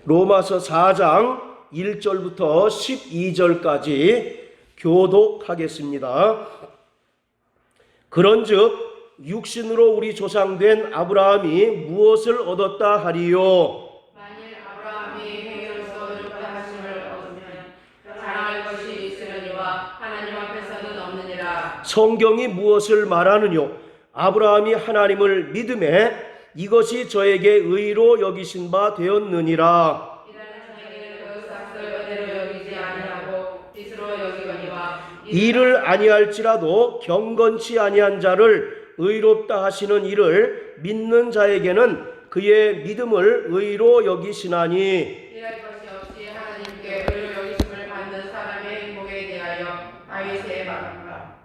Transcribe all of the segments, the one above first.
로마서 4장 1절부터 12절까지 교독하겠습니다. 그런즉 육신으로 우리 조상된 아브라함이 무엇을 얻었다 하리요? 만일 아브라함이 행위로서 의롭다 하심을 얻으면 자랑할 것이 있으려니와 하나님 앞에서는 없느니라. 성경이 무엇을 말하느뇨? 아브라함이 하나님을 믿음에 이것이 저에게 의로 여기신 바 되었느니라. 이라는 자에게는 그 삭을 은혜로 여기지 아니하고 빚으로 여기거니와 이를 아니할지라도 경건치 아니한 자를 의롭다 하시는 이를 믿는 자에게는 그의 믿음을 의로 여기시나니. 일할 것이 없이 하나님께 의로 여기심을 받는 사람의 행복에 대하여 다윗의 말입니다.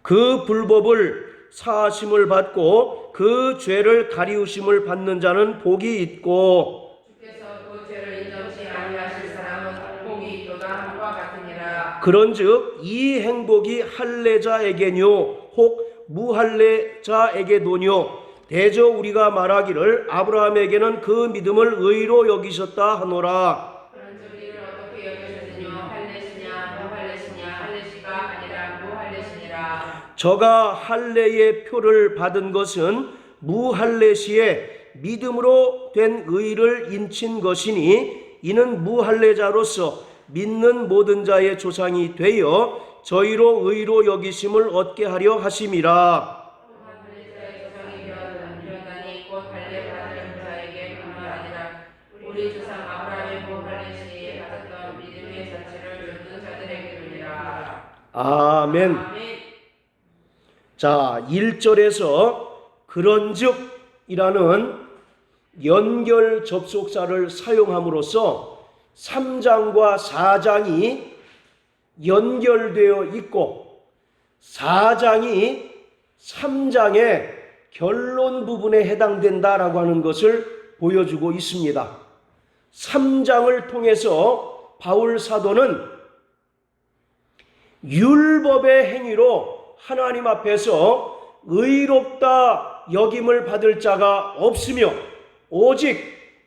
그 불법을 사하심을 받고 그 죄를 가리우심을 받는 자는 복이 있고 주께서 그 죄를 인정치 아니하실 사람은 복이 있도다 함과 같으니라. 그런즉 이 행복이 할례자에게뇨 혹 무할례자에게도뇨? 대저 우리가 말하기를 아브라함에게는 그 믿음을 의로 여기셨다 하노라. 그런즉 이를 어떻게 여기셨으뇨? 할례시냐 무할례시냐? 할례시가 아니라 무할례시니라. 저가 할례의 표를 받은 것은 무할례시에 믿음으로 된 의를 인친 것이니 이는 무할례자로서 믿는 모든 자의 조상이 되어 저희로 의로 여기심을 얻게 하려 하심이라. 또한 할례자의 조상이 되었다니 곧 할례 받은 자에게 그뿐 아니라 우리 조상 아브라함의 무할례시에 받았던 믿음의 자체를 쫓는 자들에게도니라. 아멘. 아멘. 자, 1절에서 그런즉이라는 연결 접속사를 사용함으로써 3장과 4장이 연결되어 있고 4장이 3장의 결론 부분에 해당된다라고 하는 것을 보여주고 있습니다. 3장을 통해서 바울 사도는 율법의 행위로 하나님 앞에서 의롭다 여김을 받을 자가 없으며 오직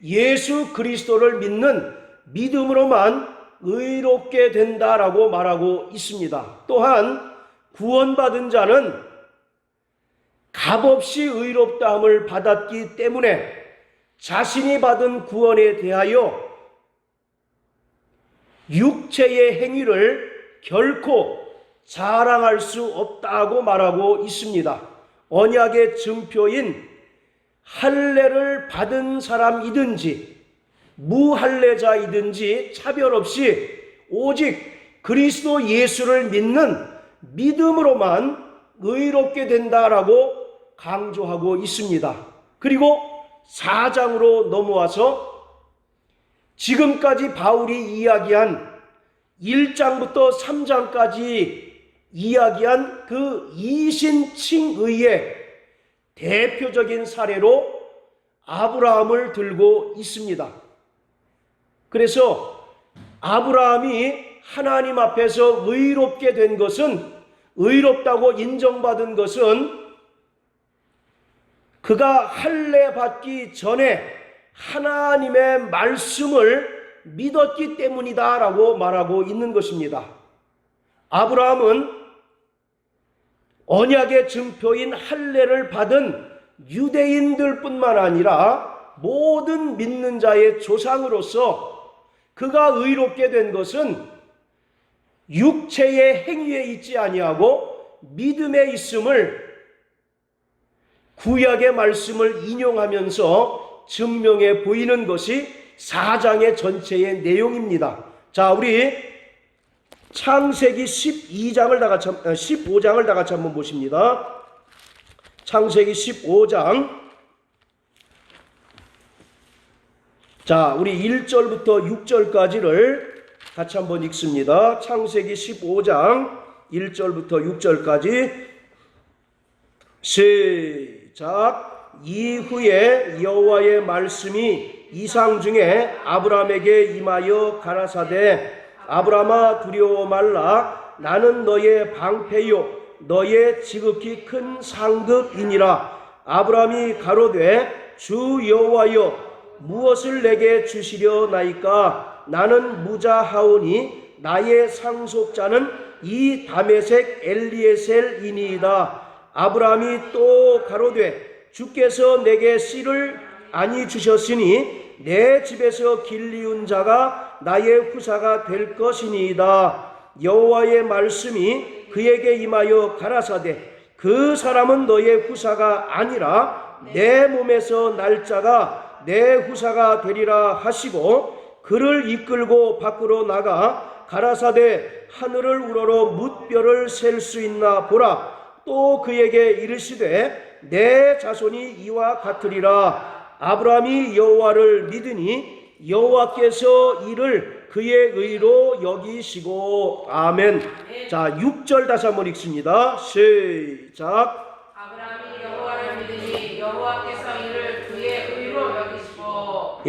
예수 그리스도를 믿는 믿음으로만 의롭게 된다라고 말하고 있습니다. 또한 구원받은 자는 값없이 의롭다함을 받았기 때문에 자신이 받은 구원에 대하여 육체의 행위를 결코 자랑할 수 없다고 말하고 있습니다. 언약의 증표인 할례를 받은 사람이든지 무할례자이든지 차별 없이 오직 그리스도 예수를 믿는 믿음으로만 의롭게 된다라고 강조하고 있습니다. 그리고 4장으로 넘어와서 지금까지 바울이 이야기한 1장부터 3장까지 이야기한 그 이신칭의의 대표적인 사례로 아브라함을 들고 있습니다. 그래서 아브라함이 하나님 앞에서 의롭게 된 것은, 의롭다고 인정받은 것은 그가 할례 받기 전에 하나님의 말씀을 믿었기 때문이다라고 말하고 있는 것입니다. 아브라함은 언약의 증표인 할례를 받은 유대인들뿐만 아니라 모든 믿는 자의 조상으로서 그가 의롭게 된 것은 육체의 행위에 있지 아니하고 믿음에 있음을 구약의 말씀을 인용하면서 증명해 보이는 것이 4장의 전체의 내용입니다. 자, 우리 창세기 15장을 다 같이 한번 보십니다. 창세기 15장. 자, 우리 1절부터 6절까지를 같이 한번 읽습니다. 창세기 15장 1절부터 6절까지 시작. 이후에 여호와의 말씀이 이상 중에 아브라함에게 임하여 가라사대 아브라함아 두려워 말라. 나는 너의 방패요 너의 지극히 큰 상급이니라. 아브라함이 가로되 주 여호와여 무엇을 내게 주시려나이까? 나는 무자하오니 나의 상속자는 이 다메섹 엘리에셀이니이다. 아브라함이 또 가로되 주께서 내게 씨를 아니 주셨으니 내 집에서 길리운 자가 나의 후사가 될 것이니이다. 여호와의 말씀이 그에게 임하여 가라사대 그 사람은 너의 후사가 아니라 내 몸에서 날 자가 내 후사가 되리라 하시고 그를 이끌고 밖으로 나가 가라사대 하늘을 우러러 뭇별을 셀 수 있나 보라. 또 그에게 이르시되 내 자손이 이와 같으리라. 아브라함이 여호와를 믿으니 여호와께서 이를 그의 의로 여기시고. 아멘. 자, 6절 다시 한번 읽습니다. 시작. 아브라함이 여호와를 믿으니 여호와께서 이를 그의 의로 여기시고.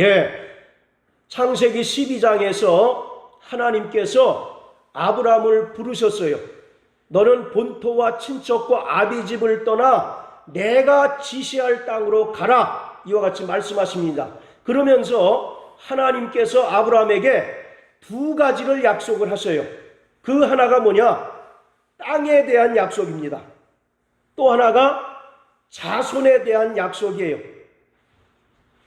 창세기 12장에서 하나님께서 아브라함을 부르셨어요. 너는 본토와 친척과 아비집을 떠나 내가 지시할 땅으로 가라. 이와 같이 말씀하십니다. 그러면서 하나님께서 아브라함에게 두 가지를 약속을 하셔요. 그 하나가 뭐냐? 땅에 대한 약속입니다. 또 하나가 자손에 대한 약속이에요.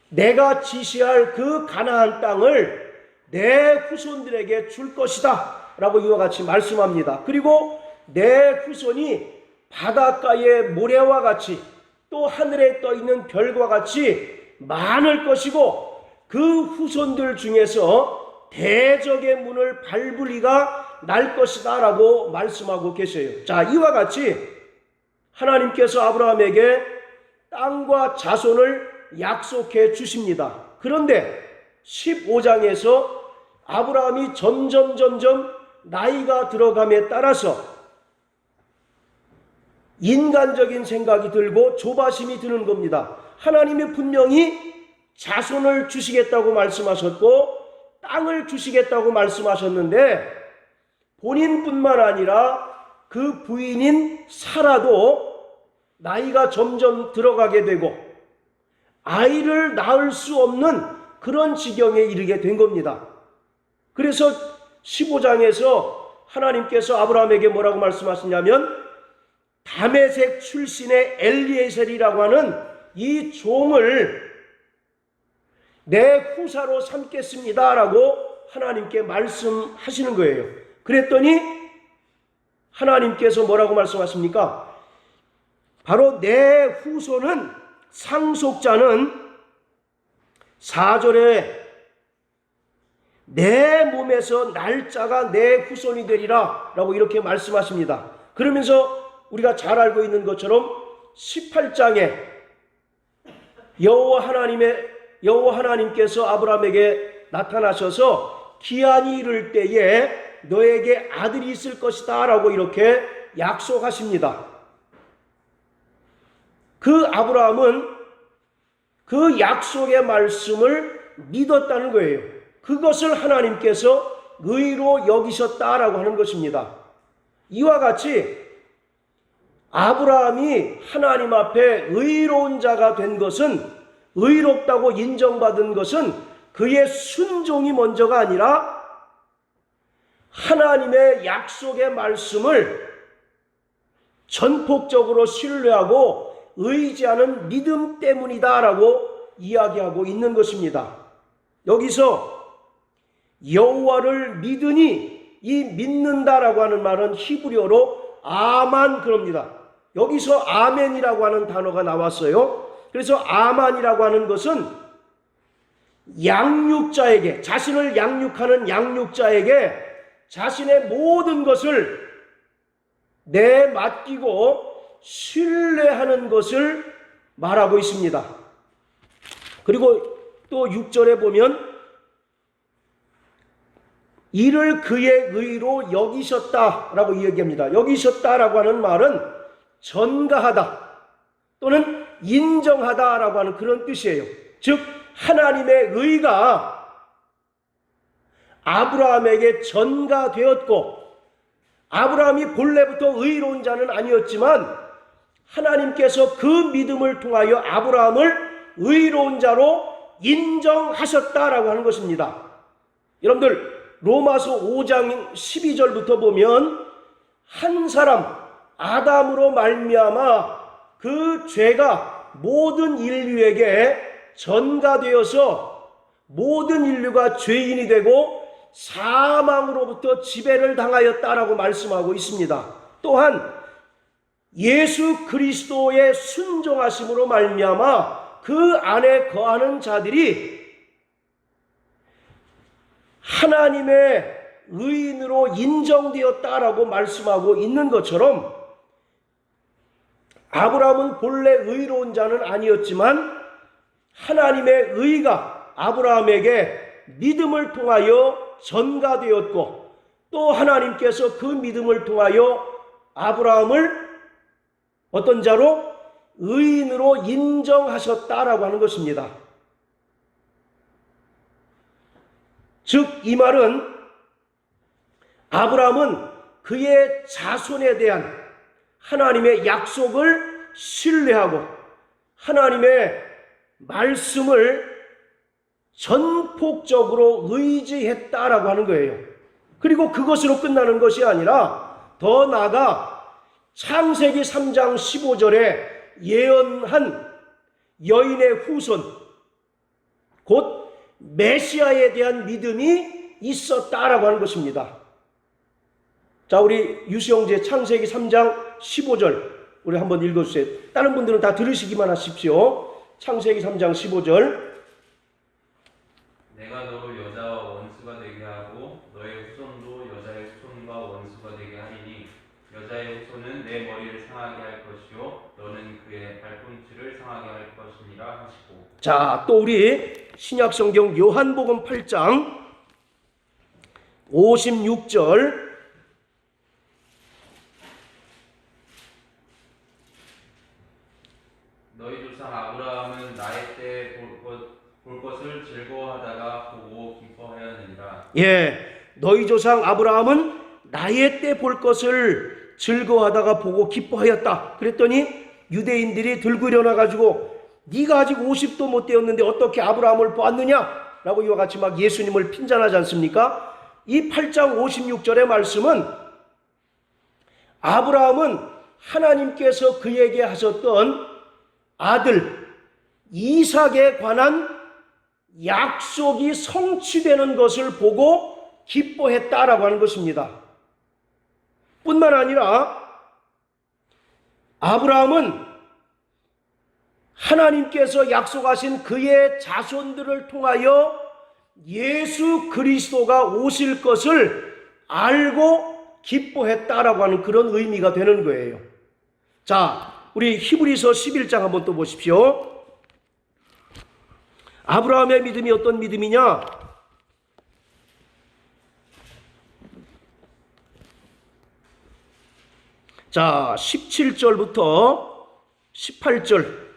내가 지시할 그 가나안 땅을 내 후손들에게 줄 것이다 라고 이와 같이 말씀합니다. 그리고 내 후손이 바닷가의 모래와 같이 또 하늘에 떠있는 별과 같이 많을 것이고 그 후손들 중에서 대적의 문을 밟을 이가 날 것이다 라고 말씀하고 계셔요. 자, 이와 같이 하나님께서 아브라함에게 땅과 자손을 약속해 주십니다. 그런데 15장에서 아브라함이 점점 나이가 들어감에 따라서 인간적인 생각이 들고 조바심이 드는 겁니다. 하나님이 분명히 자손을 주시겠다고 말씀하셨고 땅을 주시겠다고 말씀하셨는데 본인뿐만 아니라 그 부인인 사라도 나이가 점점 들어가게 되고 아이를 낳을 수 없는 그런 지경에 이르게 된 겁니다. 그래서 15장에서 하나님께서 아브라함에게 뭐라고 말씀하시냐면 다메섹 출신의 엘리에셀이라고 하는 이 종을 내 후사로 삼겠습니다 라고 하나님께 말씀하시는 거예요. 그랬더니 하나님께서 뭐라고 말씀하십니까? 바로 내 후손은 상속자는 4절에 내 몸에서 날짜가 내 후손이 되리라 라고 이렇게 말씀하십니다. 그러면서 우리가 잘 알고 있는 것처럼 18장에 여호와 하나님께서 아브라함에게 나타나셔서 기한이 이를 때에 너에게 아들이 있을 것이다 라고 이렇게 약속하십니다. 그 아브라함은 그 약속의 말씀을 믿었다는 거예요. 그것을 하나님께서 의로 여기셨다라고 하는 것입니다. 이와 같이 아브라함이 하나님 앞에 의로운 자가 된 것은, 의롭다고 인정받은 것은 그의 순종이 먼저가 아니라 하나님의 약속의 말씀을 전폭적으로 신뢰하고 의지하는 믿음 때문이다라고 이야기하고 있는 것입니다. 여기서 여호와를 믿으니, 이 믿는다라고 하는 말은 히브리어로 아만 그럽니다. 여기서 아멘이라고 하는 단어가 나왔어요. 그래서 아만이라고 하는 것은 양육자에게, 자신을 양육하는 양육자에게 자신의 모든 것을 내맡기고 신뢰하는 것을 말하고 있습니다. 그리고 또 6절에 보면 이를 그의 의로 여기셨다라고 이야기합니다. 여기셨다라고 하는 말은 전가하다 또는 인정하다라고 하는 그런 뜻이에요. 즉 하나님의 의가 아브라함에게 전가되었고, 아브라함이 본래부터 의로운 자는 아니었지만 하나님께서 그 믿음을 통하여 아브라함을 의로운 자로 인정하셨다라고 하는 것입니다. 여러분들 로마서 5장 12절부터 보면 한 사람 아담으로 말미암아 그 죄가 모든 인류에게 전가되어서 모든 인류가 죄인이 되고 사망으로부터 지배를 당하였다라고 말씀하고 있습니다. 또한 예수 그리스도의 순종하심으로 말미암아 그 안에 거하는 자들이 하나님의 의인으로 인정되었다라고 말씀하고 있는 것처럼 아브라함은 본래 의로운 자는 아니었지만 하나님의 의가 아브라함에게 믿음을 통하여 전가되었고 또 하나님께서 그 믿음을 통하여 아브라함을 어떤 자로? 의인으로 인정하셨다라고 하는 것입니다. 즉 이 말은 아브라함은 그의 자손에 대한 하나님의 약속을 신뢰하고 하나님의 말씀을 전폭적으로 의지했다라고 하는 거예요. 그리고 그것으로 끝나는 것이 아니라 더 나아가 창세기 3장 15절에 예언한 여인의 후손 곧 메시아에 대한 믿음이 있었다라고 하는 것입니다. 자, 우리 유수영제 창세기 3장 15절 우리 한번 읽어주세요. 다른 분들은 다 들으시기만 하십시오. 창세기 3장 15절. 내가 너를 여자와 원수가 되게 하고 너의 후손도 여자의 후손과 원수가 되게 하리니 여자의 후손은 내 머리를 상하게 할 것이요 너는 그의 발꿈치를 상하게 할 것이니라 하시고. 자, 또 우리 신약성경 요한복음 8장 56절. 너희 조상 아브라함은 나의 때 볼 것을 즐거워하다가 보고 기뻐하였느니라. 예, 너희 조상 아브라함은 나의 때 볼 것을 즐거워하다가 보고 기뻐하였다. 그랬더니 유대인들이 들고 일어나가지고 네가 아직 50도 못 되었는데 어떻게 아브라함을 보았느냐? 라고 이와 같이 막 예수님을 핀잔하지 않습니까? 이 8장 56절의 말씀은 아브라함은 하나님께서 그에게 하셨던 아들 이삭에 관한 약속이 성취되는 것을 보고 기뻐했다라고 하는 것입니다. 뿐만 아니라 아브라함은 하나님께서 약속하신 그의 자손들을 통하여 예수 그리스도가 오실 것을 알고 기뻐했다라고 하는 그런 의미가 되는 거예요. 자, 우리 히브리서 11장 한번 또 보십시오. 아브라함의 믿음이 어떤 믿음이냐? 자, 17절부터 18절.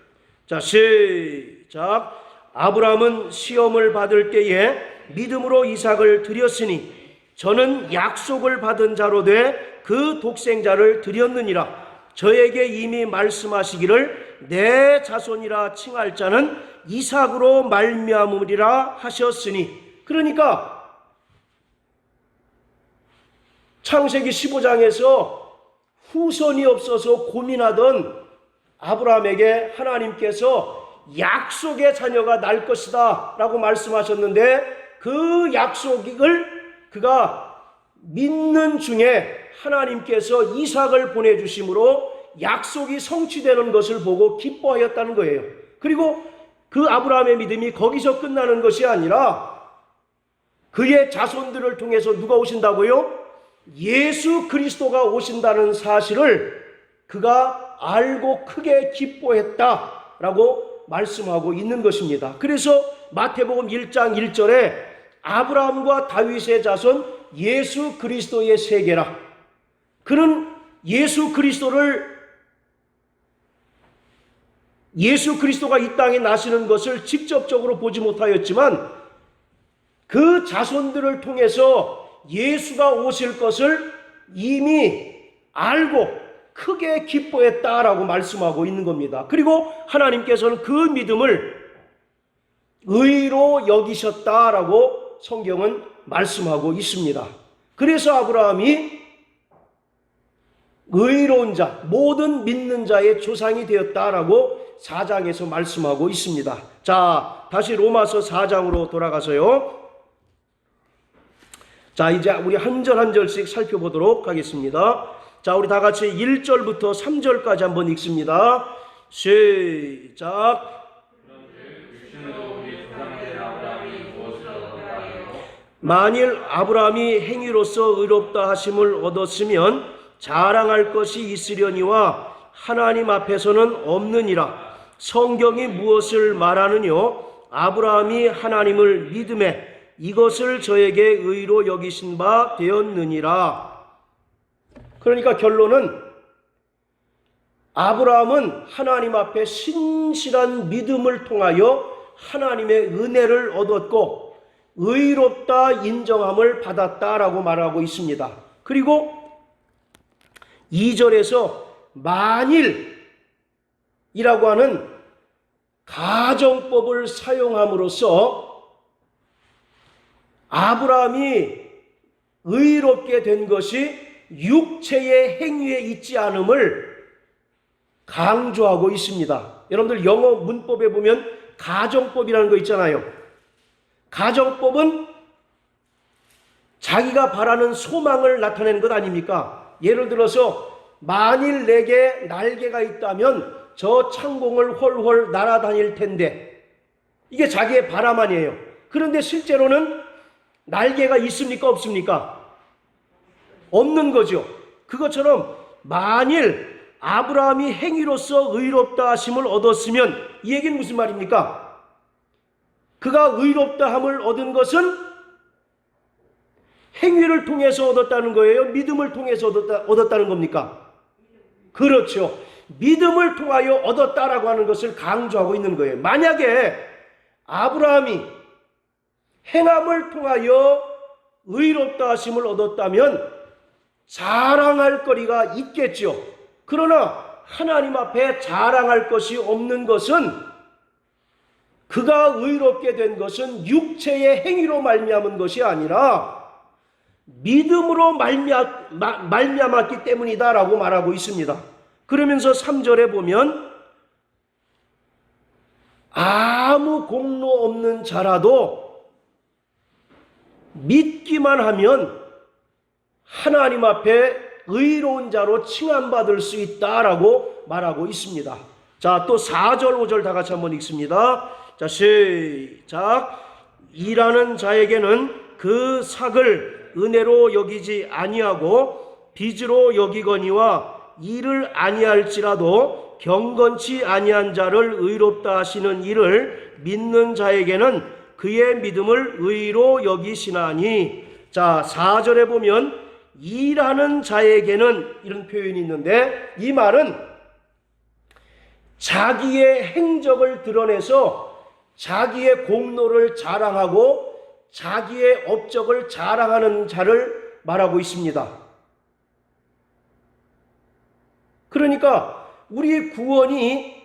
자, 시작. 아브라함은 시험을 받을 때에 믿음으로 이삭을 드렸으니 저는 약속을 받은 자로 돼 그 독생자를 드렸느니라. 저에게 이미 말씀하시기를 내 자손이라 칭할 자는 이삭으로 말미암으리라 하셨으니. 그러니까 창세기 15장에서 후손이 없어서 고민하던 아브라함에게 하나님께서 약속의 자녀가 날 것이다 라고 말씀하셨는데 그 약속을 그가 믿는 중에 하나님께서 이삭을 보내주심으로 약속이 성취되는 것을 보고 기뻐하였다는 거예요. 그리고 그 아브라함의 믿음이 거기서 끝나는 것이 아니라 그의 자손들을 통해서 누가 오신다고요? 예수 그리스도가 오신다는 사실을 그가 알고 크게 기뻐했다라고 말씀하고 있는 것입니다. 그래서 마태복음 1장 1절에 아브라함과 다윗의 자손 예수 그리스도의 세계라. 그는 예수 그리스도가 이 땅에 나시는 것을 직접적으로 보지 못하였지만 그 자손들을 통해서 예수가 오실 것을 이미 알고 크게 기뻐했다라고 말씀하고 있는 겁니다. 그리고 하나님께서는 그 믿음을 의로 여기셨다라고 성경은 말씀하고 있습니다. 그래서 아브라함이 의로운 자, 모든 믿는 자의 조상이 되었다라고 4장에서 말씀하고 있습니다. 자, 다시 로마서 4장으로 돌아가서요. 자, 이제 우리 한 절 한 절씩 살펴보도록 하겠습니다. 자, 우리 다 같이 1절부터 3절까지 한번 읽습니다. 시작. 만일 아브라함이 행위로서 의롭다 하심을 얻었으면 자랑할 것이 있으려니와 하나님 앞에서는 없느니라. 성경이 무엇을 말하느뇨? 아브라함이 하나님을 믿음에 이것을 저에게 의로 여기신 바 되었느니라. 그러니까 결론은 아브라함은 하나님 앞에 신실한 믿음을 통하여 하나님의 은혜를 얻었고 의롭다 인정함을 받았다라고 말하고 있습니다. 그리고 2절에서 만일이라고 하는 가정법을 사용함으로써 아브라함이 의롭게 된 것이 육체의 행위에 있지 않음을 강조하고 있습니다. 여러분들 영어 문법에 보면 가정법이라는 거 있잖아요. 가정법은 자기가 바라는 소망을 나타내는 것 아닙니까? 예를 들어서 만일 내게 날개가 있다면 저 창공을 훨훨 날아다닐 텐데, 이게 자기의 바람 아니에요. 그런데 실제로는 날개가 있습니까? 없습니까? 없는 거죠. 그것처럼 만일 아브라함이 행위로서 의롭다 하심을 얻었으면, 이 얘기는 무슨 말입니까? 그가 의롭다 함을 얻은 것은 행위를 통해서 얻었다는 거예요? 믿음을 통해서 얻었다는 겁니까? 그렇죠. 믿음을 통하여 얻었다라고 하는 것을 강조하고 있는 거예요. 만약에 아브라함이 행함을 통하여 의롭다 하심을 얻었다면 자랑할 거리가 있겠죠. 그러나 하나님 앞에 자랑할 것이 없는 것은, 그가 의롭게 된 것은 육체의 행위로 말미암은 것이 아니라 믿음으로 말미암았기 때문이다라고 말하고 있습니다. 그러면서 3절에 보면 아무 공로 없는 자라도 믿기만 하면 하나님 앞에 의로운 자로 칭함받을 수 있다라고 말하고 있습니다. 자, 또 4절 5절 다 같이 한번 읽습니다. 자, 시작. 일하는 자에게는 그 삭을 은혜로 여기지 아니하고 빚으로 여기거니와 일을 아니할지라도 경건치 아니한 자를 의롭다 하시는 이를 믿는 자에게는 그의 믿음을 의로 여기시나니. 자, 4절에 보면 일하는 자에게는 이런 표현이 있는데, 이 말은 자기의 행적을 드러내서 자기의 공로를 자랑하고 자기의 업적을 자랑하는 자를 말하고 있습니다. 그러니까 우리의 구원이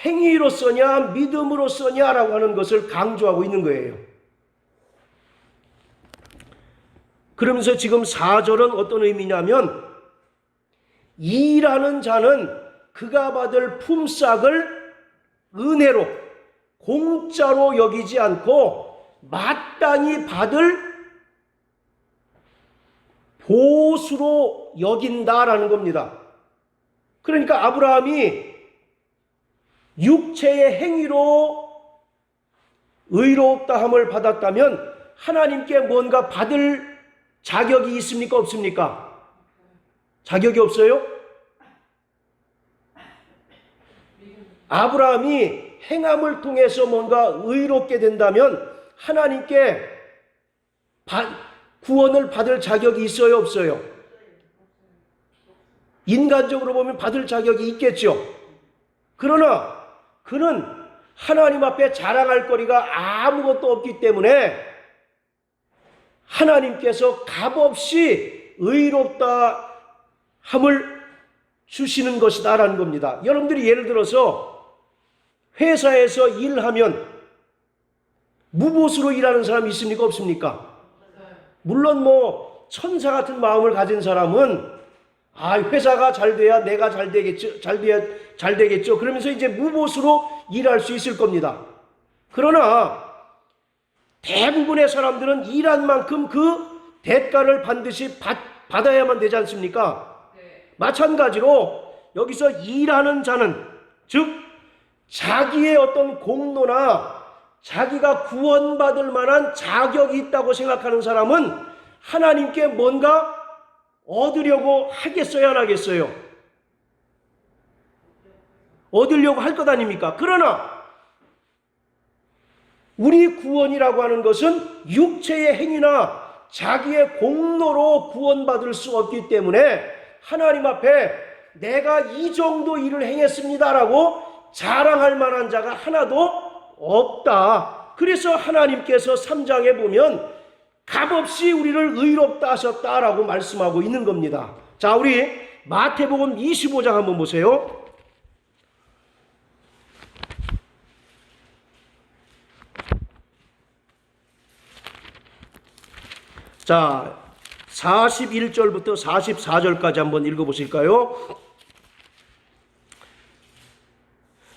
행위로서냐 믿음으로서냐라고 하는 것을 강조하고 있는 거예요. 그러면서 지금 4절은 어떤 의미냐면, 일하는 자는 그가 받을 품삯을 은혜로 공짜로 여기지 않고 마땅히 받을 보수로 여긴다라는 겁니다. 그러니까 아브라함이 육체의 행위로 의롭다 함을 받았다면 하나님께 뭔가 받을 자격이 있습니까? 없습니까? 자격이 없어요? 아브라함이 행함을 통해서 뭔가 의롭게 된다면 하나님께 구원을 받을 자격이 있어요? 없어요? 인간적으로 보면 받을 자격이 있겠죠. 그러나 그는 하나님 앞에 자랑할 거리가 아무것도 없기 때문에 하나님께서 값없이 의롭다 함을 주시는 것이다라는 겁니다. 여러분들이 예를 들어서 회사에서 일하면 무보수로 일하는 사람이 있습니까? 없습니까? 물론 뭐 천사 같은 마음을 가진 사람은 회사가 잘 돼야 내가 잘 되겠죠. 잘 되겠죠. 그러면서 이제 무보수로 일할 수 있을 겁니다. 그러나 대부분의 사람들은 일한 만큼 그 대가를 반드시 받아야만 되지 않습니까? 마찬가지로 여기서 일하는 자는, 즉 자기의 어떤 공로나 자기가 구원받을 만한 자격이 있다고 생각하는 사람은 하나님께 뭔가 얻으려고 하겠어요, 안 하겠어요? 얻으려고 할 것 아닙니까? 그러나 우리 구원이라고 하는 것은 육체의 행위나 자기의 공로로 구원받을 수 없기 때문에 하나님 앞에 내가 이 정도 일을 행했습니다라고 자랑할 만한 자가 하나도 없다. 그래서 하나님께서 3장에 보면 값없이 우리를 의롭다 하셨다라고 말씀하고 있는 겁니다. 자, 우리 마태복음 25장 한번 보세요. 자, 41절부터 44절까지 한번 읽어보실까요?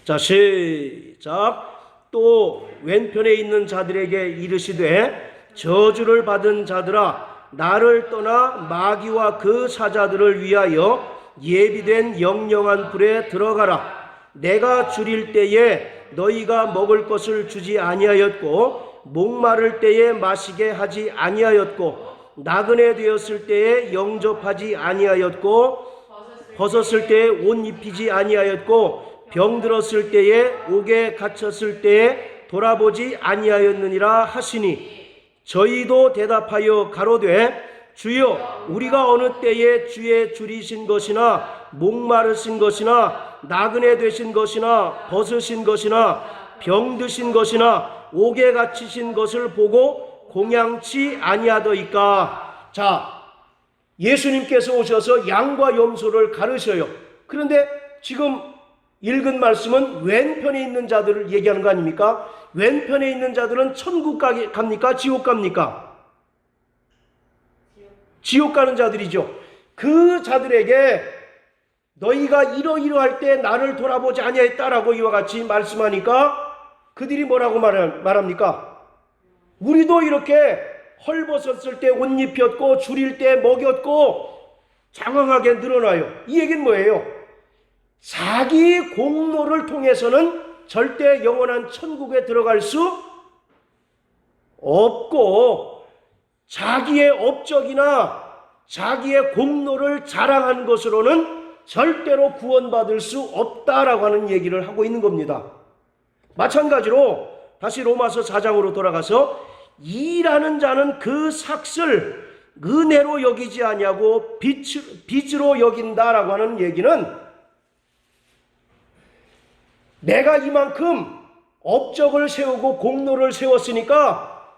자, 시작. 또 왼편에 있는 자들에게 이르시되 저주를 받은 자들아, 나를 떠나 마귀와 그 사자들을 위하여 예비된 영영한 불에 들어가라. 내가 줄일 때에 너희가 먹을 것을 주지 아니하였고 목마를 때에 마시게 하지 아니하였고 나그네 되었을 때에 영접하지 아니하였고 벗었을 때에 옷 입히지 아니하였고 병들었을 때에 옥에 갇혔을 때에 돌아보지 아니하였느니라 하시니 저희도 대답하여 가로되 주여 우리가 어느 때에 주의 줄이신 것이나 목마르신 것이나 나그네 되신 것이나 벗으신 것이나 병드신 것이나 옥에 갇히신 것을 보고 공양치 아니하더이까. 자, 예수님께서 오셔서 양과 염소를 가르셔요. 그런데 지금 읽은 말씀은 왼편에 있는 자들을 얘기하는 거 아닙니까? 왼편에 있는 자들은 천국 갑니까? 지옥 갑니까? 지옥 가는 자들이죠. 그 자들에게 너희가 이러이러할 때 나를 돌아보지 아니하였다라고 이와 같이 말씀하니까 그들이 뭐라고 말합니까? 우리도 이렇게 헐벗었을 때 옷 입혔고 줄일 때 먹였고 장황하게 늘어나요. 이 얘기는 뭐예요? 자기 공로를 통해서는 절대 영원한 천국에 들어갈 수 없고 자기의 업적이나 자기의 공로를 자랑한 것으로는 절대로 구원받을 수 없다라고 하는 얘기를 하고 있는 겁니다. 마찬가지로 다시 로마서 4장으로 돌아가서 일하는 자는 그 삭을 은혜로 여기지 아니하고 빚으로 여긴다라고 하는 얘기는 내가 이만큼 업적을 세우고 공로를 세웠으니까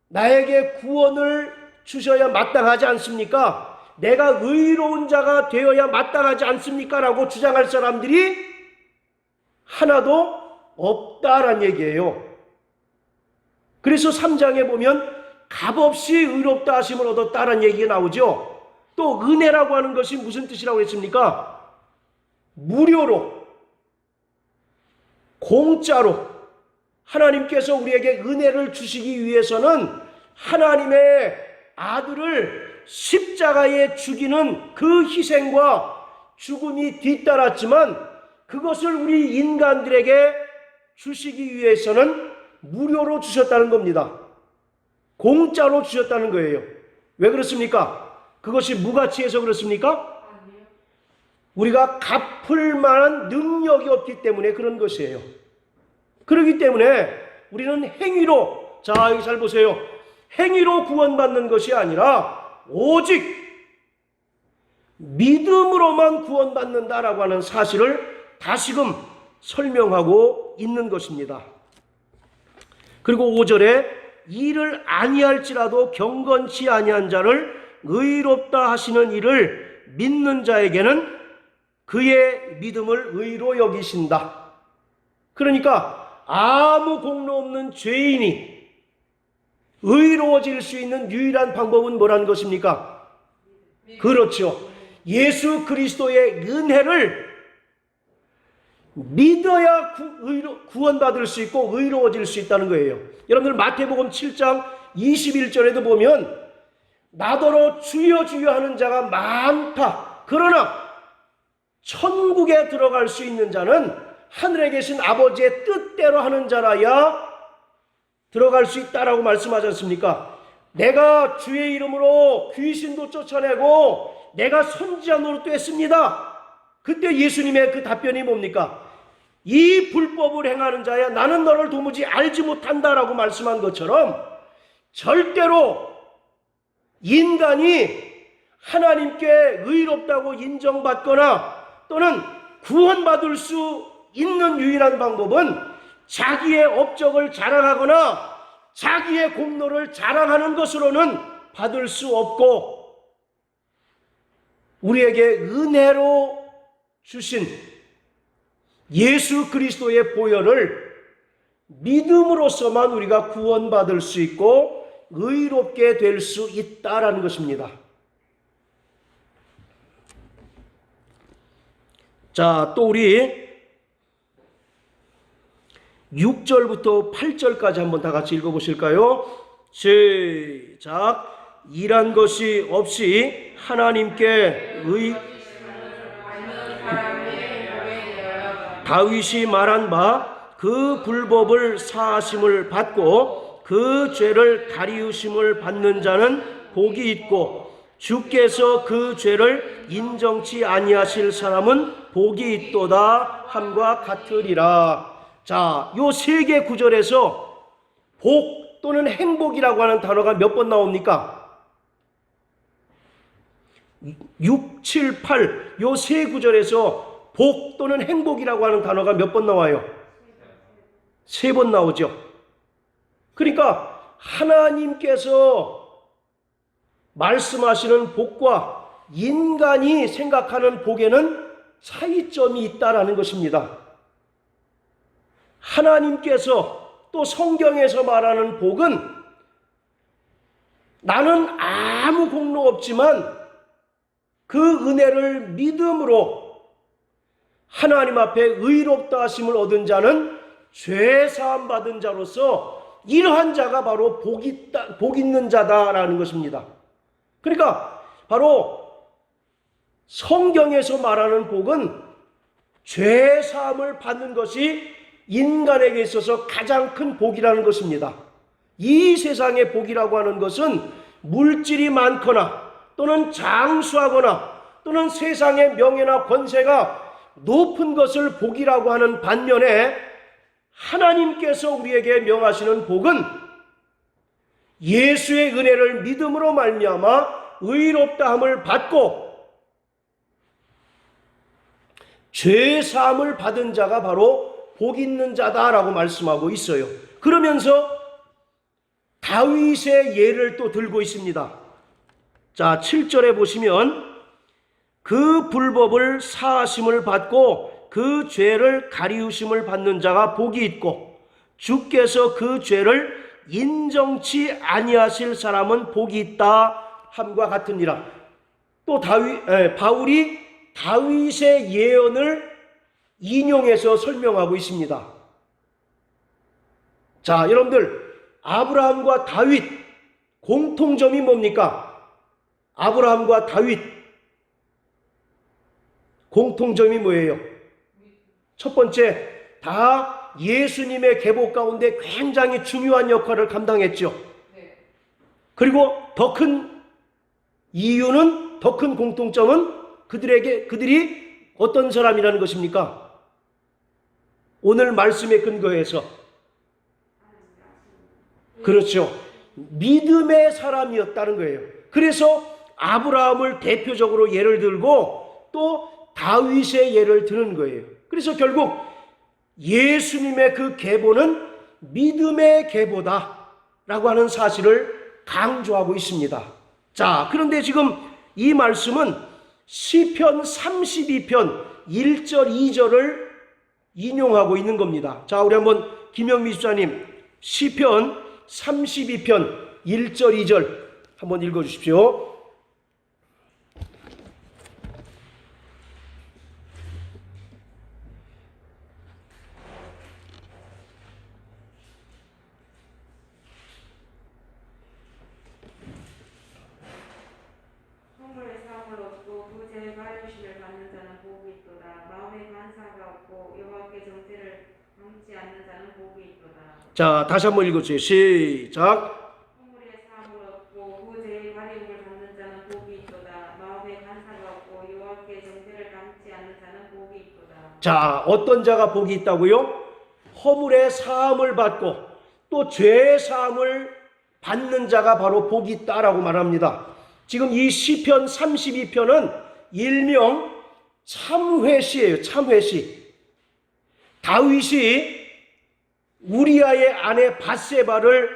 나에게 구원을 주셔야 마땅하지 않습니까? 내가 의로운 자가 되어야 마땅하지 않습니까? 라고 주장할 사람들이 하나도 없다란 얘기예요. 그래서 3장에 보면 값없이 의롭다 하심을 얻었다란 얘기가 나오죠. 또 은혜라고 하는 것이 무슨 뜻이라고 했습니까? 무료로, 공짜로 하나님께서 우리에게 은혜를 주시기 위해서는 하나님의 아들을 십자가에 죽이는 그 희생과 죽음이 뒤따랐지만 그것을 우리 인간들에게 주시기 위해서는 무료로 주셨다는 겁니다. 공짜로 주셨다는 거예요. 왜 그렇습니까? 그것이 무가치해서 그렇습니까? 우리가 갚을 만한 능력이 없기 때문에 그런 것이에요. 그렇기 때문에 우리는 행위로, 자 여기 잘 보세요. 행위로 구원받는 것이 아니라 오직 믿음으로만 구원받는다라고 하는 사실을 다시금 설명하고 있는 것입니다. 그리고 5절에 이를 아니할지라도 경건치 아니한 자를 의롭다 하시는 이를 믿는 자에게는 그의 믿음을 의로 여기신다. 그러니까 아무 공로 없는 죄인이 의로워질 수 있는 유일한 방법은 뭐라는 것입니까? 그렇죠. 예수 그리스도의 은혜를 믿어야 구원받을 수 있고 의로워질 수 있다는 거예요. 여러분들 마태복음 7장 21절에도 보면 나더러 주여 주여 하는 자가 많다. 그러나 천국에 들어갈 수 있는 자는 하늘에 계신 아버지의 뜻대로 하는 자라야 들어갈 수 있다라고 말씀하지 않습니까? 내가 주의 이름으로 귀신도 쫓아내고 내가 선지자 노릇도 했습니다. 그때 예수님의 그 답변이 뭡니까? 이 불법을 행하는 자야 나는 너를 도무지 알지 못한다라고 말씀한 것처럼 절대로 인간이 하나님께 의롭다고 인정받거나 또는 구원받을 수 있는 유일한 방법은 자기의 업적을 자랑하거나 자기의 공로를 자랑하는 것으로는 받을 수 없고 우리에게 은혜로 주신 예수 그리스도의 보혈을 믿음으로써만 우리가 구원받을 수 있고 의롭게 될 수 있다라는 것입니다. 자, 또 우리 6절부터 8절까지 한번 다 같이 읽어보실까요? 시작. 일한 것이 없이 하나님께 다윗이 말한 바 그 불법을 사하심을 받고 그 죄를 가리우심을 받는 자는 복이 있고 주께서 그 죄를 인정치 아니하실 사람은 복이 있도다 함과 같으리라. 자, 요 세 개 구절에서 복 또는 행복이라고 하는 단어가 몇 번 나옵니까? 6, 7, 8 요 세 구절에서 복 또는 행복이라고 하는 단어가 몇 번 나와요? 3번 나오죠. 그러니까 하나님께서 말씀하시는 복과 인간이 생각하는 복에는 차이점이 있다라는 것입니다. 하나님께서 또 성경에서 말하는 복은 나는 아무 공로 없지만 그 은혜를 믿음으로 하나님 앞에 의롭다 하심을 얻은 자는 죄 사함 받은 자로서 이러한 자가 바로 복 있는 자다라는 것입니다. 그러니까 바로 성경에서 말하는 복은 죄 사함을 받는 것이 인간에게 있어서 가장 큰 복이라는 것입니다. 이 세상의 복이라고 하는 것은 물질이 많거나 또는 장수하거나 또는 세상의 명예나 권세가 높은 것을 복이라고 하는 반면에 하나님께서 우리에게 명하시는 복은 예수의 은혜를 믿음으로 말미암아 의롭다함을 받고 죄 사함을 받은 자가 바로 복 있는 자다라고 말씀하고 있어요. 그러면서 다윗의 예를 또 들고 있습니다. 자, 7절에 보시면 그 불법을 사하심을 받고 그 죄를 가리우심을 받는 자가 복이 있고 주께서 그 죄를 인정치 아니하실 사람은 복이 있다 함과 같으니라. 또 바울이 다윗의 예언을 인용해서 설명하고 있습니다. 자, 여러분들 아브라함과 다윗 공통점이 뭡니까? 아브라함과 다윗 공통점이 뭐예요? 첫 번째, 다 예수님의 계보 가운데 굉장히 중요한 역할을 감당했죠. 그리고 더 큰 이유는, 더 큰 공통점은 그들이 어떤 사람이라는 것입니까? 오늘 말씀에 근거해서 그렇죠. 믿음의 사람이었다는 거예요. 그래서 아브라함을 대표적으로 예를 들고 또 다윗의 예를 드는 거예요. 그래서 결국 예수님의 그 계보는 믿음의 계보다 라고 하는 사실을 강조하고 있습니다. 자, 그런데 지금 이 말씀은 시편 32편 1절 2절을 인용하고 있는 겁니다. 자, 우리 한번 김영미 집사님 시편 32편 1절 2절 한번 읽어주십시오. 성물의 사함을 얻고 그 죄의 가려우심을 받는 자는 복이 있도다. 마음에 간사가 없고 여호와께 정죄를 감지 않는 자는 복이 있도다. 자, 다시 한번 읽어주세요. 시작. 성물의 사함을 얻고 그 죄의 가려움을 받는 자는 복이 있도다. 마음에 간사가 없고 여호와께 정죄를 감지 않는 자는 복이 있도다. 자, 어떤 자가 복이 있다고요? 허물의 사함을 받고 또 죄의 사함을 받는 자가 바로 복이 있다라고 말합니다. 지금 이 시편 32편은 일명 참회시예요. 참회시. 다윗이 우리아의 아내 밧세바를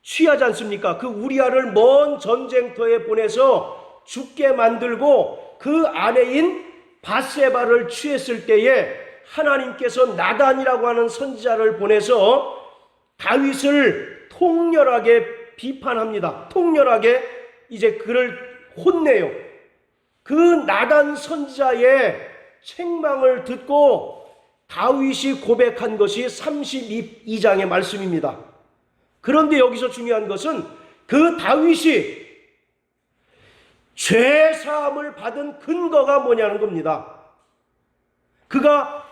취하지 않습니까? 그 우리아를 먼 전쟁터에 보내서 죽게 만들고 그 아내인 밧세바를 취했을 때에 하나님께서 나단이라고 하는 선지자를 보내서 다윗을 통렬하게 비판합니다. 통렬하게 이제 그를 혼내요. 그 나단 선지자의 책망을 듣고 다윗이 고백한 것이 32장의 말씀입니다. 그런데 여기서 중요한 것은 그 다윗이 죄사함을 받은 근거가 뭐냐는 겁니다. 그가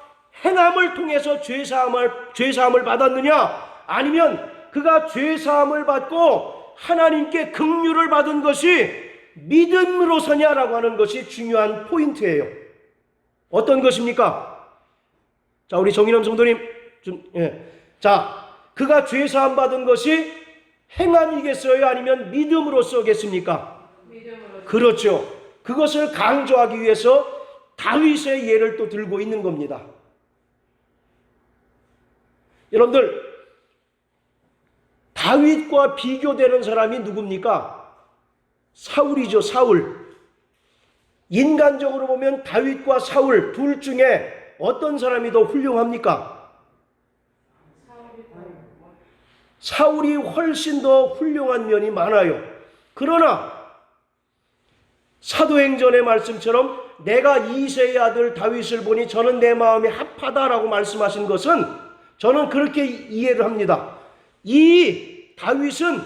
행함을 통해서 죄사함을 받았느냐, 아니면 그가 죄사함을 받고 하나님께 긍휼을 받은 것이 믿음으로서냐라고 하는 것이 중요한 포인트예요. 어떤 것입니까? 자, 우리 정인남 성도님 자, 그가 죄사함 받은 것이 행함이겠어요? 아니면 믿음으로서겠습니까? 믿음으로. 그렇죠. 그것을 강조하기 위해서 다윗의 예를 또 들고 있는 겁니다. 여러분들, 다윗과 비교되는 사람이 누굽니까? 사울이죠. 사울. 인간적으로 보면 다윗과 사울 둘 중에 어떤 사람이 더 훌륭합니까? 사울이 훨씬 더 훌륭한 면이 많아요. 그러나 사도행전의 말씀처럼 내가 이새의 아들 다윗을 보니 저는 내 마음이 합하다라고 말씀하신 것은 저는 그렇게 이해를 합니다. 이 다윗은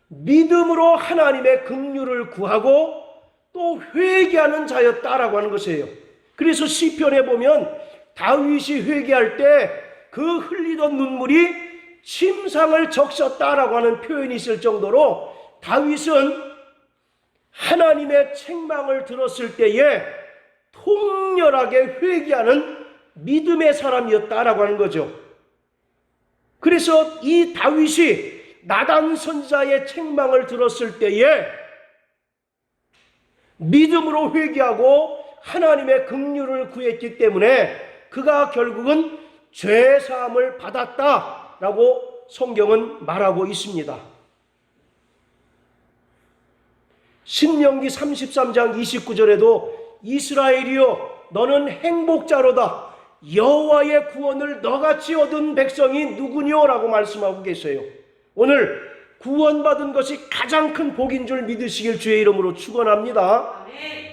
믿음으로 하나님의 긍휼을 구하고 또 회개하는 자였다라고 하는 것이에요. 그래서 시편에 보면 다윗이 회개할 때 그 흘리던 눈물이 침상을 적셨다라고 하는 표현이 있을 정도로 다윗은 하나님의 책망을 들었을 때에 통렬하게 회개하는 믿음의 사람이었다라고 하는 거죠. 그래서 이 다윗이 나단 선지자의 책망을 들었을 때에 믿음으로 회개하고 하나님의 긍휼을 구했기 때문에 그가 결국은 죄사함을 받았다라고 성경은 말하고 있습니다. 신명기 33장 29절에도 이스라엘이여 너는 행복자로다. 여호와의 구원을 너같이 얻은 백성이 누구뇨? 라고 말씀하고 계세요. 오늘 구원받은 것이 가장 큰 복인 줄 믿으시길 주의 이름으로 축원합니다. 아멘.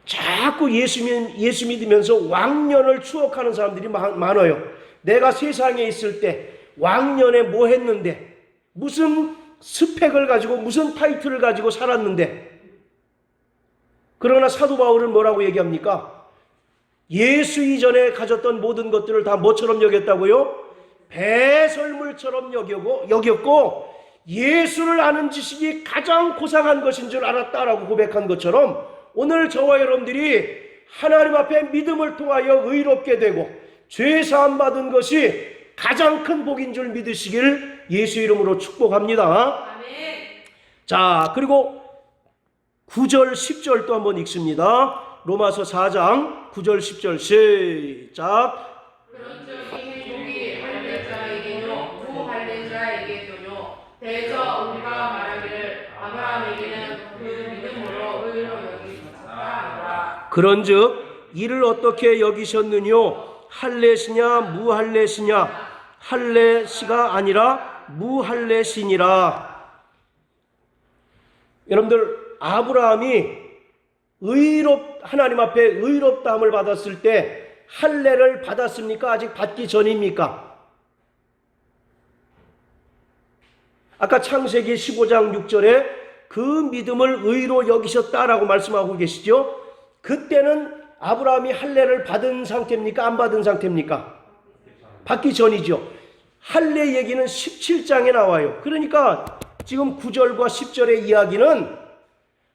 자꾸 예수 믿으면서 왕년을 추억하는 사람들이 많아요. 내가 세상에 있을 때 왕년에 뭐 했는데, 무슨 스펙을 가지고 무슨 타이틀을 가지고 살았는데. 그러나 사도 바울은 뭐라고 얘기합니까? 예수 이전에 가졌던 모든 것들을 다 뭐처럼 여겼다고요? 배설물처럼 여겼고 예수를 아는 지식이 가장 고상한 것인 줄 알았다라고 고백한 것처럼 오늘 저와 여러분들이 하나님 앞에 믿음을 통하여 의롭게 되고 죄사함 받은 것이 가장 큰 복인 줄 믿으시길 예수 이름으로 축복합니다. 아멘. 자, 그리고 9절 10절 또 한번 읽습니다. 로마서 4장 9절 10절 시작. 그런즉 이 행복이 할례 자에게뇨 무할례 자에게도뇨 대저 우리가 말하기를 아브라함에게는 그 믿음으로 의로 여기셨다 하노라. 그런즉 이를 어떻게 여기셨느뇨? 할례시냐 무할례시냐? 할례시가 아니라 무할례시니라. 여러분들, 아브라함이 하나님 앞에 의롭다함을 받았을 때 할례를 받았습니까? 아직 받기 전입니까? 아까 창세기 15장 6절에 그 믿음을 의로 여기셨다라고 말씀하고 계시죠? 그때는 아브라함이 할례를 받은 상태입니까? 안 받은 상태입니까? 받기 전이죠. 할례 얘기는 17장에 나와요. 그러니까 지금 9절과 10절의 이야기는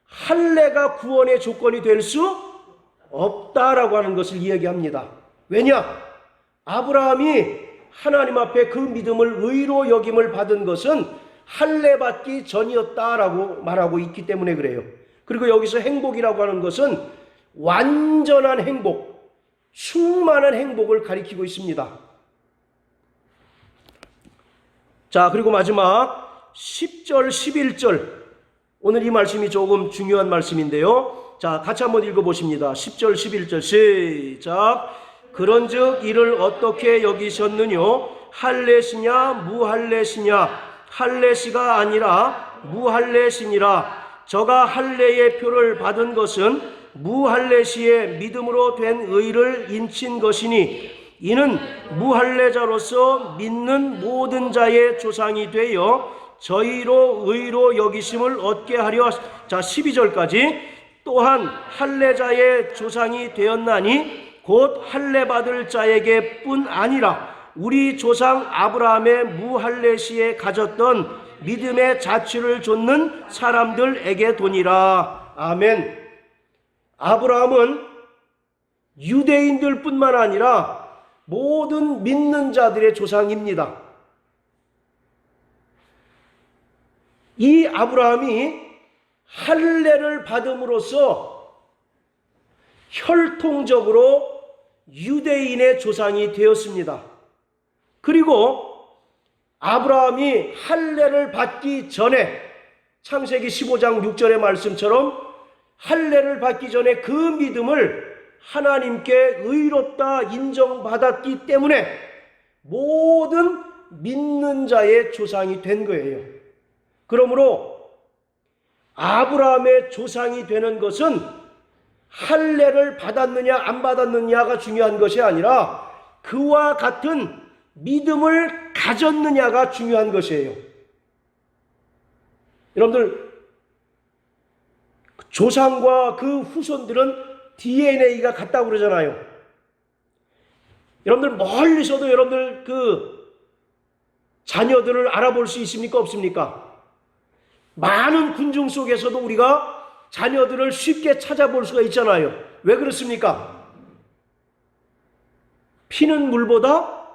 할례가 구원의 조건이 될 수 없다라고 하는 것을 이야기합니다. 왜냐? 아브라함이 하나님 앞에 그 믿음을 의로 여김을 받은 것은 할례 받기 전이었다라고 말하고 있기 때문에 그래요. 그리고 여기서 행복이라고 하는 것은 완전한 행복, 충만한 행복을 가리키고 있습니다. 자, 그리고 마지막 10절, 11절. 오늘 이 말씀이 조금 중요한 말씀인데요. 자, 같이 한번 읽어보십니다. 10절, 11절 시작. 그런즉 이를 어떻게 여기셨느뇨? 할례시냐 무할례시냐? 할례시가 아니라 무할례시니라. 저가 할례의 표를 받은 것은 무할례시의 믿음으로 된 의를 인친 것이니 이는 무할례자로서 믿는 모든 자의 조상이 되어 저희로 의로 여기심을 얻게 하려. 자, 12절까지. 또한 할례자의 조상이 되었나니 곧 할례 받을 자에게 뿐 아니라 우리 조상 아브라함의 무할례시에 가졌던 믿음의 자취를 좇는 사람들에게 도니라. 아멘. 아브라함은 유대인들 뿐만 아니라 모든 믿는 자들의 조상입니다. 이 아브라함이 할례를 받음으로써 혈통적으로 유대인의 조상이 되었습니다. 그리고 아브라함이 할례를 받기 전에 창세기 15장 6절의 말씀처럼 할례를 받기 전에 그 믿음을 하나님께 의롭다 인정받았기 때문에 모든 믿는 자의 조상이 된 거예요. 그러므로 아브라함의 조상이 되는 것은 할례를 받았느냐 안 받았느냐가 중요한 것이 아니라 그와 같은 믿음을 가졌느냐가 중요한 것이에요. 여러분들, 조상과 그 후손들은 DNA가 같다고 그러잖아요. 여러분들 멀리서도 여러분들 그 자녀들을 알아볼 수 있습니까? 없습니까? 많은 군중 속에서도 우리가 자녀들을 쉽게 찾아볼 수가 있잖아요. 왜 그렇습니까? 피는 물보다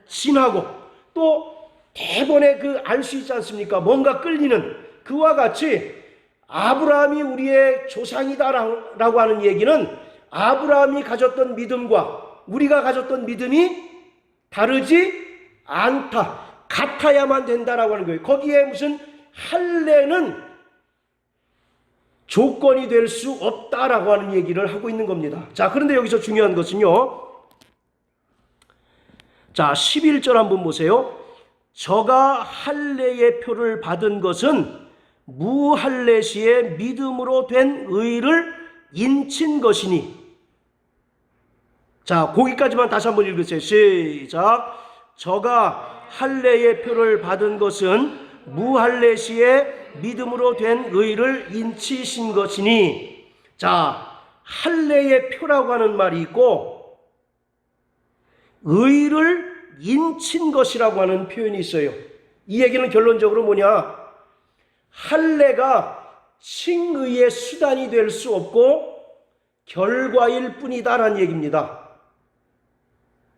진하고 또 대번에 그 알 수 있지 않습니까? 뭔가 끌리는 그와 같이 아브라함이 우리의 조상이다라고 하는 얘기는 아브라함이 가졌던 믿음과 우리가 가졌던 믿음이 다르지 않다. 같아야만 된다라고 하는 거예요. 거기에 무슨 할례는 조건이 될 수 없다라고 하는 얘기를 하고 있는 겁니다. 자, 그런데 여기서 중요한 것은요. 자, 11절 한번 보세요. 저가 할례의 표를 받은 것은 무할례시의 믿음으로 된 의를 인친 것이니. 자, 거기까지만 다시 한번 읽으세요. 시작. 저가 할례의 표를 받은 것은 무할례시의 믿음으로 된 의를 인치신 것이니. 자, 할례의 표라고 하는 말이 있고 의를 인친 것이라고 하는 표현이 있어요. 이 얘기는 결론적으로 뭐냐? 할례가 칭의의 수단이 될 수 없고 결과일 뿐이다라는 얘기입니다.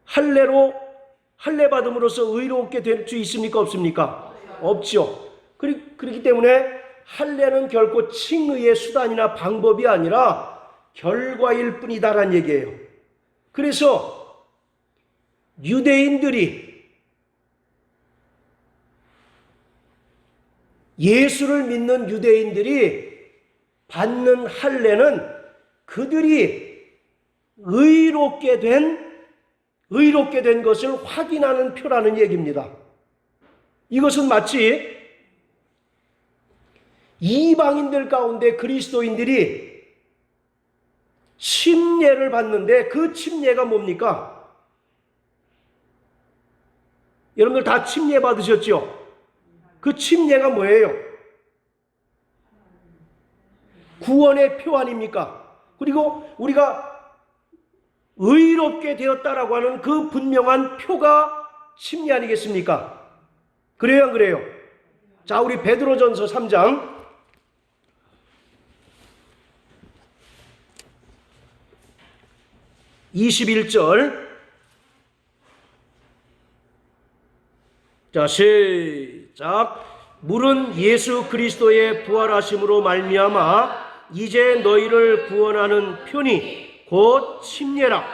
할례 받음으로써 의롭게 될 수 있습니까? 없습니까? 없죠. 그렇기 때문에 할례는 결코 칭의의 수단이나 방법이 아니라 결과일 뿐이다라는 얘기예요. 그래서 유대인들이 예수를 믿는 유대인들이 받는 할례는 그들이 의롭게 된 것을 확인하는 표라는 얘기입니다. 이것은 마치 이방인들 가운데 그리스도인들이 침례를 받는데 그 침례가 뭡니까? 여러분들 다 침례 받으셨죠? 그 침례가 뭐예요? 구원의 표 아닙니까? 그리고 우리가 의롭게 되었다라고 하는 그 분명한 표가 침례 아니겠습니까? 그래요, 안 그래요? 자, 우리 베드로전서 3장 21절. 자, 시작. 물은 예수 그리스도의 부활하심으로 말미암아 이제 너희를 구원하는 편이 곧 침례라.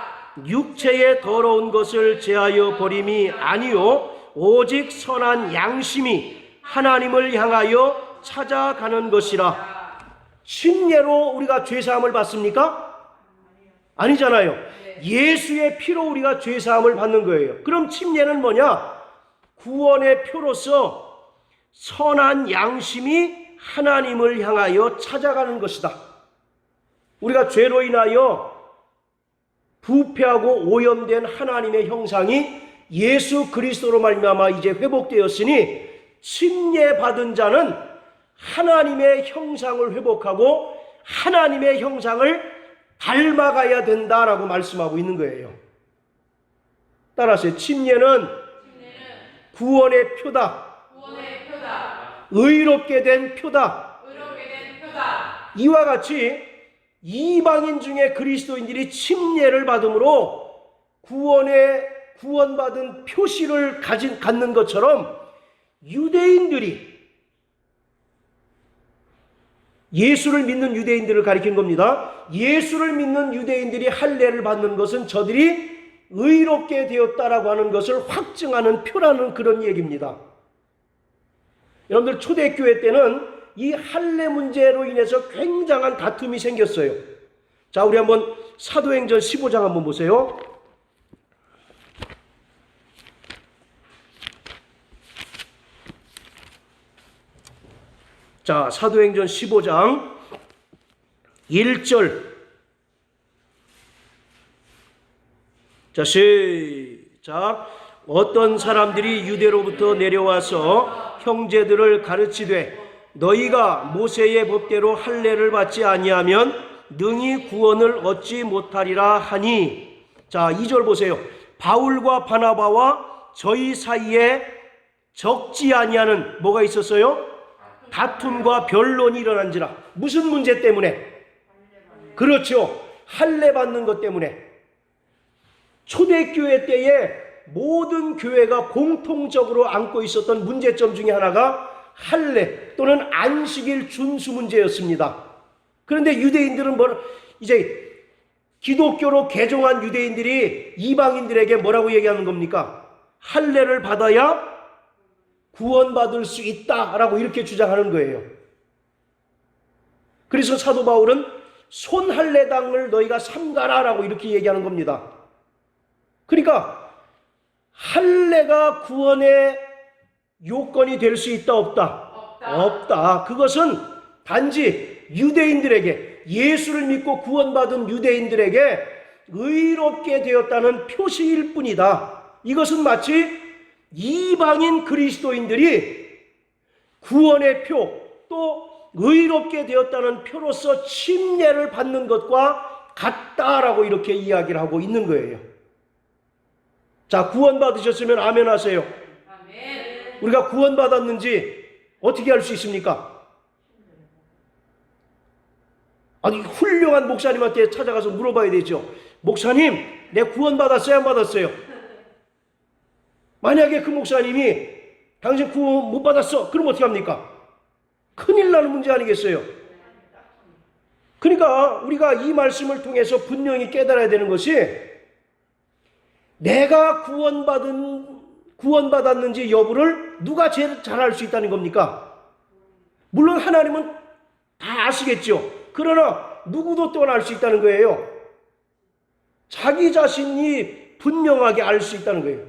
육체의 더러운 것을 제하여 버림이 아니요 오직 선한 양심이 하나님을 향하여 찾아가는 것이라. 침례로 우리가 죄사함을 받습니까? 아니잖아요. 예수의 피로 우리가 죄사함을 받는 거예요. 그럼 침례는 뭐냐? 구원의 표로서 선한 양심이 하나님을 향하여 찾아가는 것이다. 우리가 죄로 인하여 부패하고 오염된 하나님의 형상이 예수 그리스도로 말미암아 이제 회복되었으니 침례 받은 자는 하나님의 형상을 회복하고 하나님의 형상을 닮아가야 된다라고 말씀하고 있는 거예요. 따라서 침례는 구원의 표다. 구원의 표다. 의롭게 된 표다. 의롭게 된 표다. 이와 같이 이방인 중에 그리스도인들이 침례를 받음으로 구원받은 표시를 갖는 것처럼 유대인들이 예수를 믿는 유대인들을 가리킨 겁니다. 예수를 믿는 유대인들이 할례를 받는 것은 저들이 의롭게 되었다라고 하는 것을 확증하는 표라는 그런 얘기입니다. 여러분들 초대교회 때는 이 할례 문제로 인해서 굉장한 다툼이 생겼어요. 자, 우리 한번 사도행전 15장 한번 보세요. 자, 사도행전 15장 1절. 자, 시작. 어떤 사람들이 유대로부터 내려와서 형제들을 가르치되 너희가 모세의 법대로 할례를 받지 아니하면 능히 구원을 얻지 못하리라 하니. 자, 2절 보세요. 바울과 바나바와 저희 사이에 적지 아니하는 뭐가 있었어요? 다툼과 변론이 일어난지라. 무슨 문제 때문에? 그렇죠. 할례 받는 것 때문에. 초대교회 때에 모든 교회가 공통적으로 안고 있었던 문제점 중에 하나가 할례 또는 안식일 준수 문제였습니다. 그런데 유대인들은 이제 기독교로 개종한 유대인들이 이방인들에게 뭐라고 얘기하는 겁니까? 할례를 받아야 구원받을 수 있다라고 이렇게 주장하는 거예요. 그래서 사도 바울은 손할례당을 너희가 삼가라라고 이렇게 얘기하는 겁니다. 그러니까 할례가 구원의 요건이 될 수 있다 없다? 없다. 그것은 단지 유대인들에게, 예수를 믿고 구원받은 유대인들에게 의롭게 되었다는 표시일 뿐이다. 이것은 마치 이방인 그리스도인들이 구원의 표, 또 의롭게 되었다는 표로서 침례를 받는 것과 같다라고 이렇게 이야기를 하고 있는 거예요. 자, 구원받으셨으면 아멘 하세요. 아멘. 우리가 구원받았는지 어떻게 알 수 있습니까? 아니, 훌륭한 목사님한테 찾아가서 물어봐야 되죠. 목사님, 내 구원받았어요? 안 받았어요? 만약에 그 목사님이 당신 구원 못 받았어. 그럼 어떻게 합니까? 큰일 나는 문제 아니겠어요? 그러니까 우리가 이 말씀을 통해서 분명히 깨달아야 되는 것이 내가 구원받았는지 여부를 누가 제일 잘 알 수 있다는 겁니까? 물론 하나님은 다 아시겠죠. 그러나 누구도 또한 알 수 있다는 거예요. 자기 자신이 분명하게 알 수 있다는 거예요.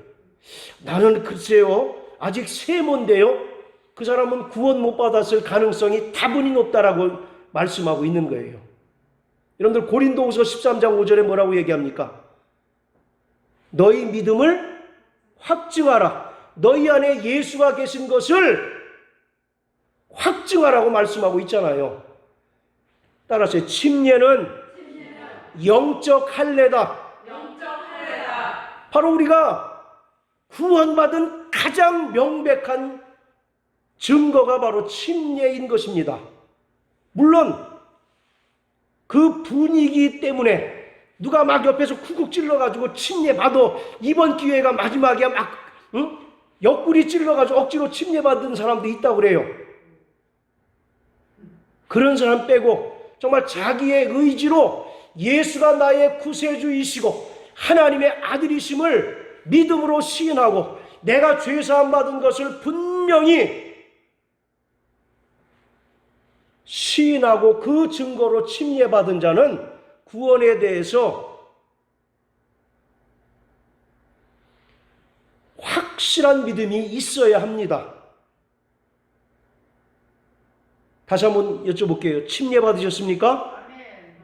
나는 글쎄요, 아직 세모인데요. 그 사람은 구원 못 받았을 가능성이 다분히 높다라고 말씀하고 있는 거예요. 여러분들 고린도후서 13장 5절에 뭐라고 얘기합니까? 너희 믿음을 확증하라. 너희 안에 예수가 계신 것을 확증하라고 말씀하고 있잖아요. 따라서 침례는 영적 할례다. 바로 우리가 구원받은 가장 명백한 증거가 바로 침례인 것입니다. 물론 그 분위기 때문에 누가 막 옆에서 쿡쿡 찔러가지고 침례 받아, 이번 기회가 마지막이야, 막 옆구리 찔러가지고 억지로 침례 받은 사람도 있다고 그래요. 그런 사람 빼고 정말 자기의 의지로 예수가 나의 구세주이시고 하나님의 아들이심을 믿음으로 시인하고 내가 죄사함 받은 것을 분명히 시인하고 그 증거로 침례받은 자는 구원에 대해서 확실한 믿음이 있어야 합니다. 다시 한번 여쭤볼게요. 침례 받으셨습니까?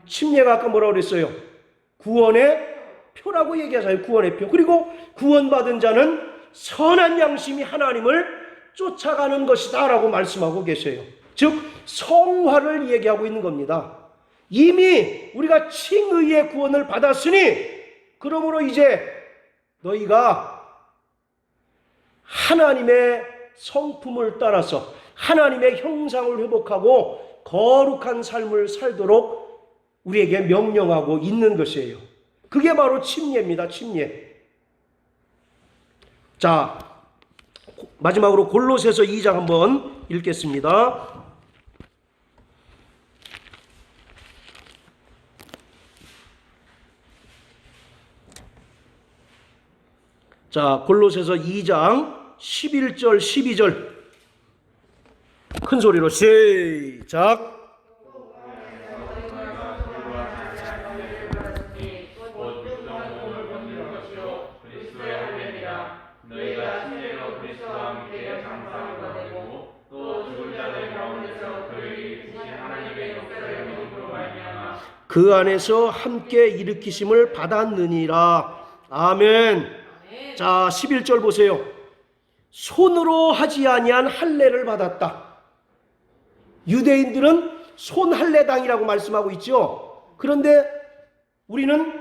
침례가 아까 뭐라고 그랬어요? 구원의 표라고 얘기하잖아요. 구원의 표. 그리고 구원받은 자는 선한 양심이 하나님을 쫓아가는 것이다 라고 말씀하고 계세요. 즉 성화를 얘기하고 있는 겁니다. 이미 우리가 칭의의 구원을 받았으니 그러므로 이제 너희가 하나님의 성품을 따라서 하나님의 형상을 회복하고 거룩한 삶을 살도록 우리에게 명령하고 있는 것이에요. 그게 바로 침례입니다. 침례. 자, 마지막으로 골로새서 2장 한번 읽겠습니다. 자, 골로새서 2장 11절 12절 큰 소리로 시작. 그 안에서 함께 일으키심을 받았느니라. 아멘. 자, 11절 보세요. 손으로 하지 아니한 할례를 받았다. 유대인들은 손 할례당이라고 말씀하고 있죠. 그런데 우리는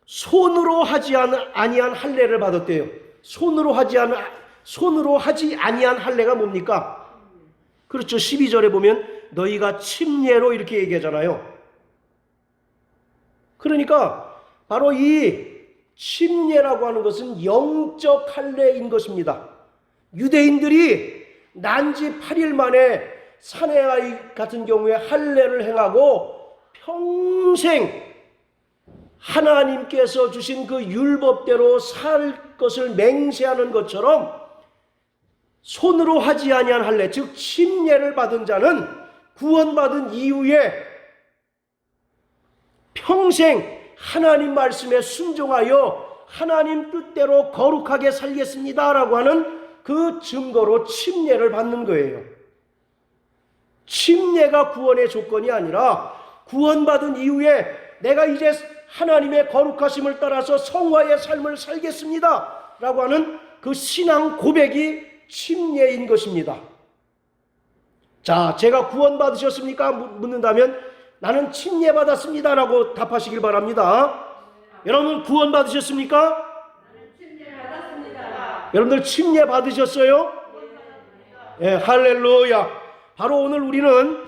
손으로 하지 아니한 할례를 받았대요. 손으로 하지 아니한 할례가 뭡니까? 그렇죠. 12절에 보면 너희가 침례로 이렇게 얘기하잖아요. 그러니까 바로 이 침례라고 하는 것은 영적 할례인 것입니다. 유대인들이 난지 8일 만에 사내아이 같은 경우에 할례를 행하고 평생 하나님께서 주신 그 율법대로 살 것을 맹세하는 것처럼 손으로 하지 아니한 할례, 즉 침례를 받은 자는 구원받은 이후에 평생 하나님 말씀에 순종하여 하나님 뜻대로 거룩하게 살겠습니다라고 하는 그 증거로 침례를 받는 거예요. 침례가 구원의 조건이 아니라 구원받은 이후에 내가 이제 하나님의 거룩하심을 따라서 성화의 삶을 살겠습니다 라고 하는 그 신앙 고백이 침례인 것입니다. 자, 제가 구원받으셨습니까? 묻는다면 나는 침례 받았습니다 라고 답하시길 바랍니다. 여러분 구원받으셨습니까? 여러분들 침례 받으셨어요? 네, 할렐루야. 바로 오늘 우리는